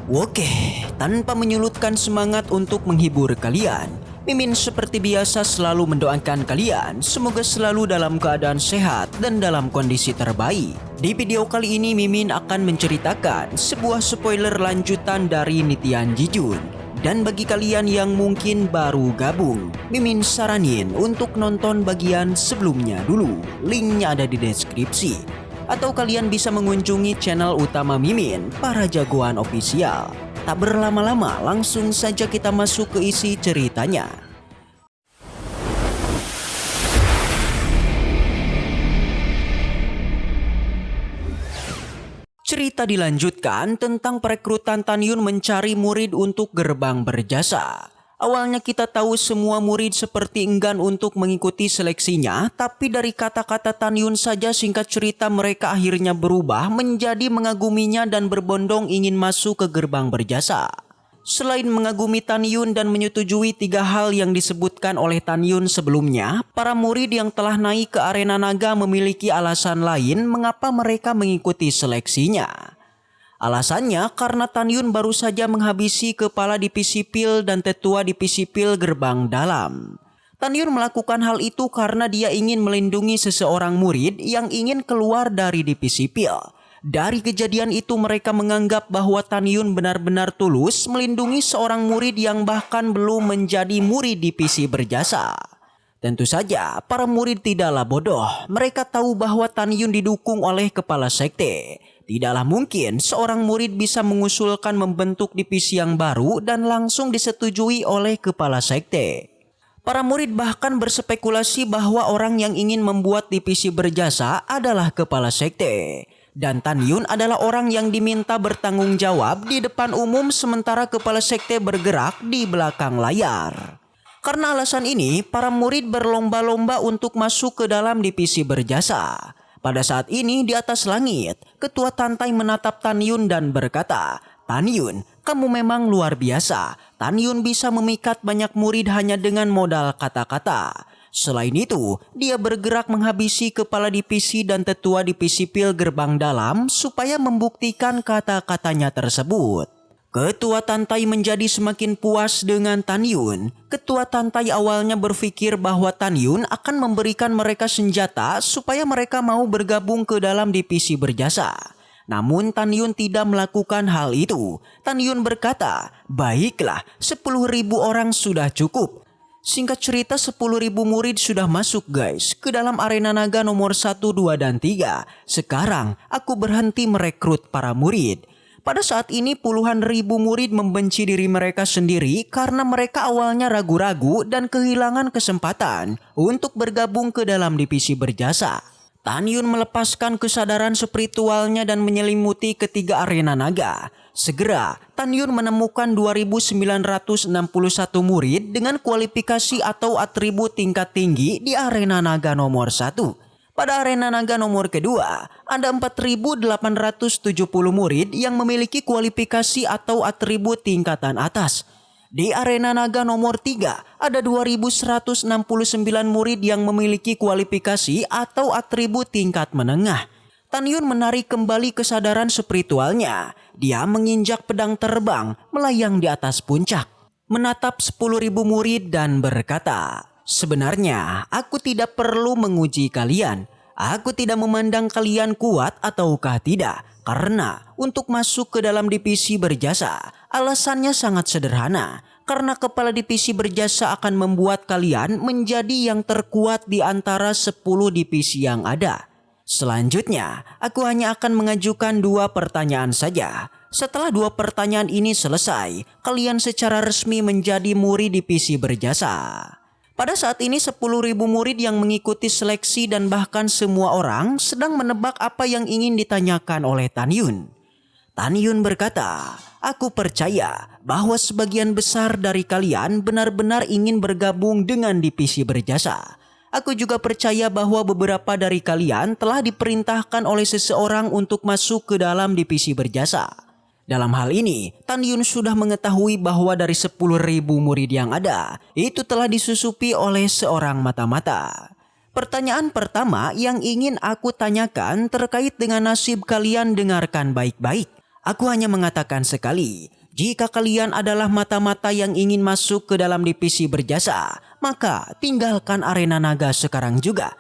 Oke, tanpa menyulutkan semangat untuk menghibur kalian, Mimin seperti biasa selalu mendoakan kalian semoga selalu dalam keadaan sehat dan dalam kondisi terbaik. Di video kali ini Mimin akan menceritakan sebuah spoiler lanjutan dari Nitian Jijun. Dan bagi kalian yang mungkin baru gabung, Mimin saranin untuk nonton bagian sebelumnya dulu. Linknya ada di deskripsi. Atau kalian bisa mengunjungi channel utama Mimin, Para Jagoan Official. Tak berlama-lama, langsung saja kita masuk ke isi ceritanya. Cerita dilanjutkan tentang perekrutan Tan Yun mencari murid untuk gerbang berjasa. Awalnya kita tahu semua murid seperti enggan untuk mengikuti seleksinya, tapi dari kata-kata Tan Yun saja singkat cerita mereka akhirnya berubah menjadi mengaguminya dan berbondong ingin masuk ke gerbang berjasa. Selain mengagumi Tan Yun dan menyetujui 3 hal yang disebutkan oleh Tan Yun sebelumnya, para murid yang telah naik ke arena naga memiliki alasan lain mengapa mereka mengikuti seleksinya. Alasannya karena Tan Yun baru saja menghabisi kepala divisi pil dan tetua divisi pil gerbang dalam. Tan Yun melakukan hal itu karena dia ingin melindungi seseorang murid yang ingin keluar dari divisi pil. Dari kejadian itu mereka menganggap bahwa Tan Yun benar-benar tulus melindungi seorang murid yang bahkan belum menjadi murid divisi berjasa. Tentu saja para murid tidaklah bodoh. Mereka tahu bahwa Tan Yun didukung oleh kepala sekte. Tidaklah mungkin seorang murid bisa mengusulkan membentuk divisi yang baru dan langsung disetujui oleh kepala sekte. Para murid bahkan berspekulasi bahwa orang yang ingin membuat divisi berjasa adalah kepala sekte. Dan Tan Yun adalah orang yang diminta bertanggung jawab di depan umum sementara kepala sekte bergerak di belakang layar. Karena alasan ini, para murid berlomba-lomba untuk masuk ke dalam divisi berjasa. Pada saat ini di atas langit, Ketua Tantai menatap Tan Yun dan berkata, "Tan Yun, kamu memang luar biasa. Tan Yun bisa memikat banyak murid hanya dengan modal kata-kata." Selain itu, dia bergerak menghabisi kepala divisi dan tetua divisi pil gerbang dalam supaya membuktikan kata-katanya tersebut. Ketua Tantai menjadi semakin puas dengan Tan Yun. Ketua Tantai awalnya berpikir bahwa Tan Yun akan memberikan mereka senjata supaya mereka mau bergabung ke dalam divisi berjasa. Namun Tan Yun tidak melakukan hal itu. Tan Yun berkata, "Baiklah, 10.000 orang sudah cukup." Singkat cerita 10.000 murid sudah masuk guys ke dalam arena naga nomor 1, 2, dan 3. Sekarang aku berhenti merekrut para murid. Pada saat ini puluhan ribu murid membenci diri mereka sendiri karena mereka awalnya ragu-ragu dan kehilangan kesempatan untuk bergabung ke dalam divisi berjasa. Tan Yun melepaskan kesadaran spiritualnya dan menyelimuti ketiga arena naga. Segera Tan Yun menemukan 2.961 murid dengan kualifikasi atau atribut tingkat tinggi di arena naga nomor 1. Pada arena naga nomor kedua, ada 4.870 murid yang memiliki kualifikasi atau atribut tingkatan atas. Di arena naga nomor 3, ada 2.169 murid yang memiliki kualifikasi atau atribut tingkat menengah. Tan Yun menarik kembali kesadaran spiritualnya. Dia menginjak pedang terbang melayang di atas puncak, menatap 10.000 murid dan berkata, "Sebenarnya aku tidak perlu menguji kalian. Aku tidak memandang kalian kuat ataukah tidak. Karena untuk masuk ke dalam divisi berjasa, alasannya sangat sederhana. Karena kepala divisi berjasa akan membuat kalian menjadi yang terkuat di antara 10 divisi yang ada. Selanjutnya, aku hanya akan mengajukan 2 pertanyaan saja. Setelah 2 pertanyaan ini selesai, kalian secara resmi menjadi murid divisi berjasa." Pada saat ini 10.000 murid yang mengikuti seleksi dan bahkan semua orang sedang menebak apa yang ingin ditanyakan oleh Tan Yun. Tan Yun berkata, "Aku percaya bahwa sebagian besar dari kalian benar-benar ingin bergabung dengan divisi berjasa. Aku juga percaya bahwa beberapa dari kalian telah diperintahkan oleh seseorang untuk masuk ke dalam divisi berjasa. Dalam hal ini, Tan Yun sudah mengetahui bahwa dari 10.000 murid yang ada, itu telah disusupi oleh seorang mata-mata. Pertanyaan pertama yang ingin aku tanyakan terkait dengan nasib kalian dengarkan baik-baik. Aku hanya mengatakan sekali, jika kalian adalah mata-mata yang ingin masuk ke dalam divisi berjasa, maka tinggalkan arena naga sekarang juga.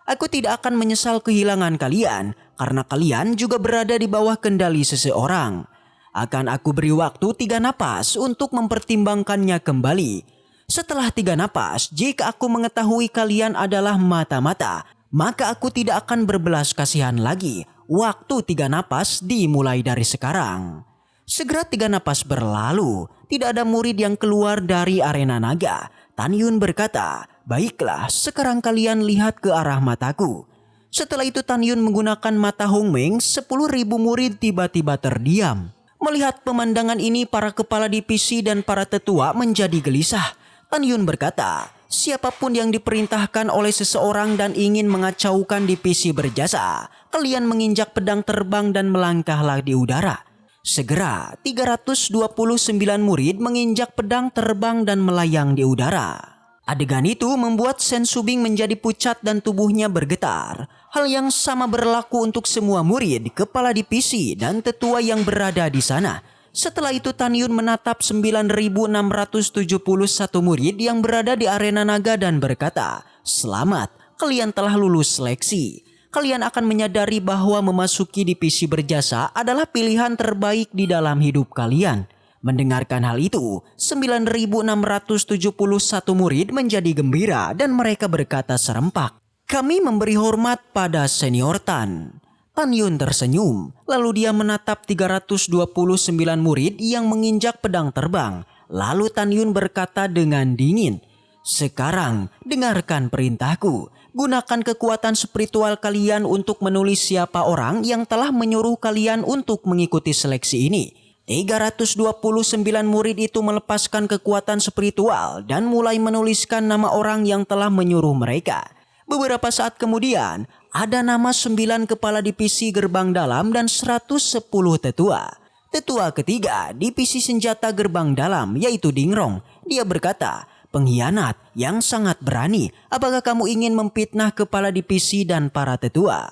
Aku tidak akan menyesal kehilangan kalian karena kalian juga berada di bawah kendali seseorang. Akan aku beri waktu 3 napas untuk mempertimbangkannya kembali. Setelah 3 napas, jika aku mengetahui kalian adalah mata-mata, maka aku tidak akan berbelas kasihan lagi. Waktu 3 napas dimulai dari sekarang. Segera 3 napas berlalu, tidak ada murid yang keluar dari arena naga. Tan Yun berkata, "Baiklah, sekarang kalian lihat ke arah mataku." Setelah itu Tan Yun menggunakan mata Hong Meng, 10.000 murid tiba-tiba terdiam. Melihat pemandangan ini, para kepala divisi dan para tetua menjadi gelisah. Tan Yun berkata, "Siapapun yang diperintahkan oleh seseorang dan ingin mengacaukan divisi berjasa, kalian menginjak pedang terbang dan melangkahlah di udara." Segera 329 murid menginjak pedang terbang dan melayang di udara. Adegan itu membuat Sen Subing menjadi pucat dan tubuhnya bergetar. Hal yang sama berlaku untuk semua murid, kepala divisi dan tetua yang berada di sana. Setelah itu Tan Yun menatap 9.671 murid yang berada di arena naga dan berkata, "Selamat, kalian telah lulus seleksi. Kalian akan menyadari bahwa memasuki divisi berjasa adalah pilihan terbaik di dalam hidup kalian." Mendengarkan hal itu, 9.671 murid menjadi gembira dan mereka berkata serempak, "Kami memberi hormat pada senior Tan." Tan Yun tersenyum, lalu dia menatap 329 murid yang menginjak pedang terbang. Lalu Tan Yun berkata dengan dingin, "Sekarang dengarkan perintahku. Gunakan kekuatan spiritual kalian untuk menulis siapa orang yang telah menyuruh kalian untuk mengikuti seleksi ini." 329 murid itu melepaskan kekuatan spiritual dan mulai menuliskan nama orang yang telah menyuruh mereka. Beberapa saat kemudian, ada nama 9 kepala divisi gerbang dalam dan 110 tetua. Tetua ketiga divisi senjata gerbang dalam yaitu Dingrong. Dia berkata, "Pengkhianat yang sangat berani, apakah kamu ingin memfitnah kepala divisi dan para tetua?"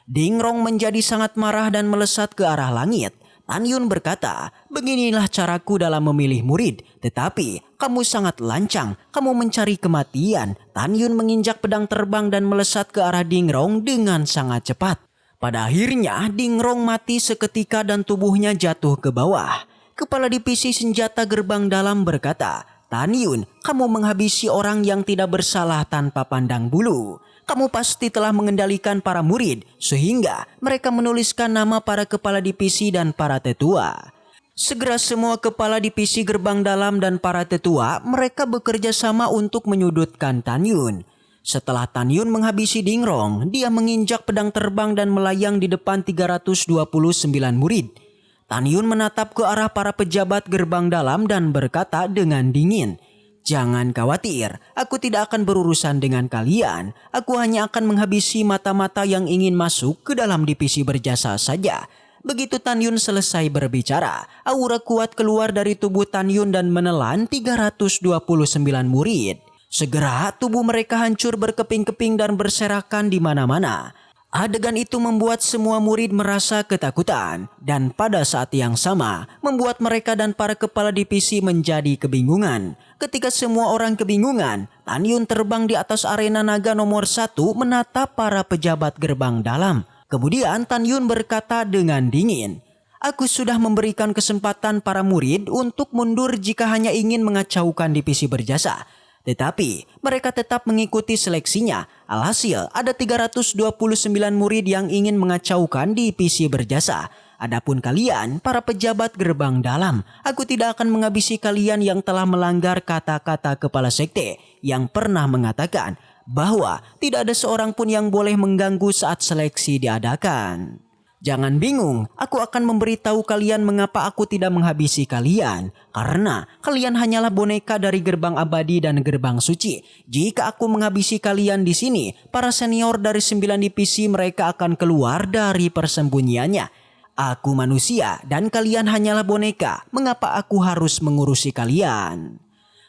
Dingrong menjadi sangat marah dan melesat ke arah langit. Tan Yun berkata, "Beginilah caraku dalam memilih murid, tetapi kamu sangat lancang, kamu mencari kematian." Tan Yun menginjak pedang terbang dan melesat ke arah Dingrong dengan sangat cepat. Pada akhirnya Dingrong mati seketika dan tubuhnya jatuh ke bawah. Kepala divisi senjata gerbang dalam berkata, "Tan Yun, kamu menghabisi orang yang tidak bersalah tanpa pandang bulu. Kamu pasti telah mengendalikan para murid sehingga mereka menuliskan nama para kepala divisi dan para tetua." Segera semua kepala divisi gerbang dalam dan para tetua mereka bekerja sama untuk menyudutkan Tan Yun. Setelah Tan Yun menghabisi Dingrong, dia menginjak pedang terbang dan melayang di depan 329 murid. Tan Yun menatap ke arah para pejabat gerbang dalam dan berkata dengan dingin, "Jangan khawatir, aku tidak akan berurusan dengan kalian. Aku hanya akan menghabisi mata-mata yang ingin masuk ke dalam divisi berjasa saja." Begitu Tan Yun selesai berbicara, aura kuat keluar dari tubuh Tan Yun dan menelan 329 murid. Segera tubuh mereka hancur berkeping-keping dan berserakan di mana-mana. Adegan itu membuat semua murid merasa ketakutan dan pada saat yang sama membuat mereka dan para kepala divisi menjadi kebingungan. Ketika semua orang kebingungan, Tan Yun terbang di atas arena naga nomor 1 menatap para pejabat gerbang dalam. Kemudian Tan Yun berkata dengan dingin, "Aku sudah memberikan kesempatan para murid untuk mundur jika hanya ingin mengacaukan divisi berjasa. Tetapi mereka tetap mengikuti seleksinya. Alhasil ada 329 murid yang ingin mengacaukan divisi berjasa. Adapun kalian, para pejabat gerbang dalam, aku tidak akan menghabisi kalian yang telah melanggar kata-kata kepala sekte yang pernah mengatakan bahwa tidak ada seorang pun yang boleh mengganggu saat seleksi diadakan. Jangan bingung, aku akan memberitahu kalian mengapa aku tidak menghabisi kalian. Karena kalian hanyalah boneka dari gerbang abadi dan gerbang suci. Jika aku menghabisi kalian di sini, para senior dari 9 divisi mereka akan keluar dari persembunyiannya. Aku manusia dan kalian hanyalah boneka. Mengapa aku harus mengurusi kalian?"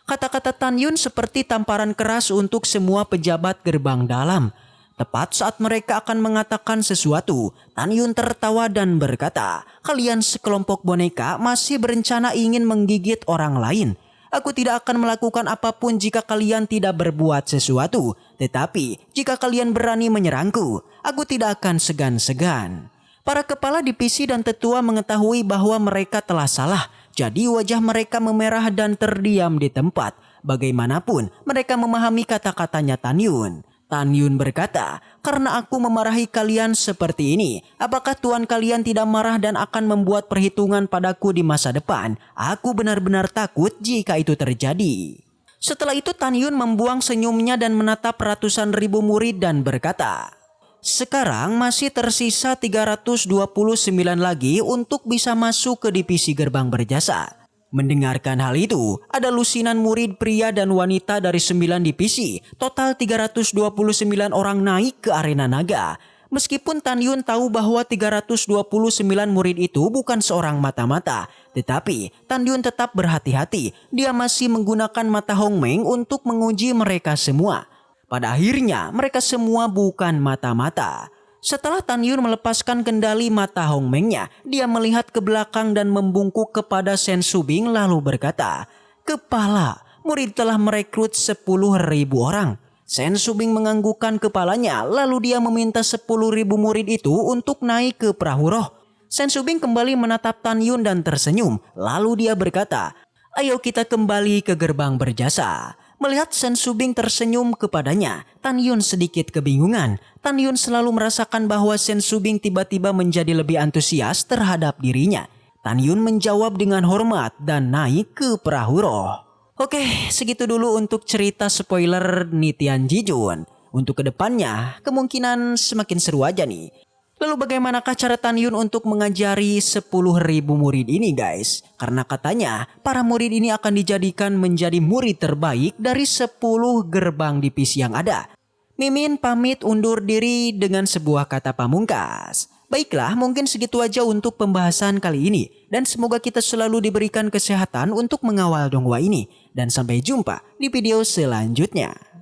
Kata-kata Tan Yun seperti tamparan keras untuk semua pejabat gerbang dalam. Tepat saat mereka akan mengatakan sesuatu, Tan Yun tertawa dan berkata, "Kalian sekelompok boneka masih berencana ingin menggigit orang lain. Aku tidak akan melakukan apapun jika kalian tidak berbuat sesuatu. Tetapi jika kalian berani menyerangku, aku tidak akan segan-segan." Para kepala divisi dan tetua mengetahui bahwa mereka telah salah. Jadi wajah mereka memerah dan terdiam di tempat. Bagaimanapun mereka memahami kata-katanya Tan Yun. Tan Yun berkata, "Karena aku memarahi kalian seperti ini, apakah tuan kalian tidak marah dan akan membuat perhitungan padaku di masa depan? Aku benar-benar takut jika itu terjadi." Setelah itu Tan Yun membuang senyumnya dan menatap ratusan ribu murid dan berkata, "Sekarang masih tersisa 329 lagi untuk bisa masuk ke divisi gerbang berjasa." Mendengarkan hal itu, ada lusinan murid pria dan wanita dari 9 divisi, total 329 orang naik ke arena naga. Meskipun Tan Yun tahu bahwa 329 murid itu bukan seorang mata-mata, tetapi Tan Yun tetap berhati-hati. Dia masih menggunakan mata Hong Meng untuk menguji mereka semua. Pada akhirnya, mereka semua bukan mata-mata. Setelah Tan Yun melepaskan kendali mata Hong Meng-nya, dia melihat ke belakang dan membungkuk kepada Sen Subing lalu berkata, "Kepala, murid telah merekrut 10.000 orang." Sen Subing menganggukkan kepalanya lalu dia meminta 10.000 murid itu untuk naik ke perahu roh. Sen Subing kembali menatap Tan Yun dan tersenyum, lalu dia berkata, "Ayo kita kembali ke gerbang berjasa." Melihat Sen Subing tersenyum kepadanya, Tan Yun sedikit kebingungan. Tan Yun selalu merasakan bahwa Sen Subing tiba-tiba menjadi lebih antusias terhadap dirinya. Tan Yun menjawab dengan hormat dan naik ke perahu roh. Oke, segitu dulu untuk cerita spoiler Nitian Jijun. Untuk kedepannya, kemungkinan semakin seru aja nih. Lalu bagaimanakah cara Tan Yun untuk mengajari 10.000 murid ini guys? Karena katanya para murid ini akan dijadikan menjadi murid terbaik dari 10 gerbang divisi yang ada. Mimin pamit undur diri dengan sebuah kata pamungkas. Baiklah, mungkin segitu aja untuk pembahasan kali ini. Dan semoga kita selalu diberikan kesehatan untuk mengawal donghua ini. Dan sampai jumpa di video selanjutnya.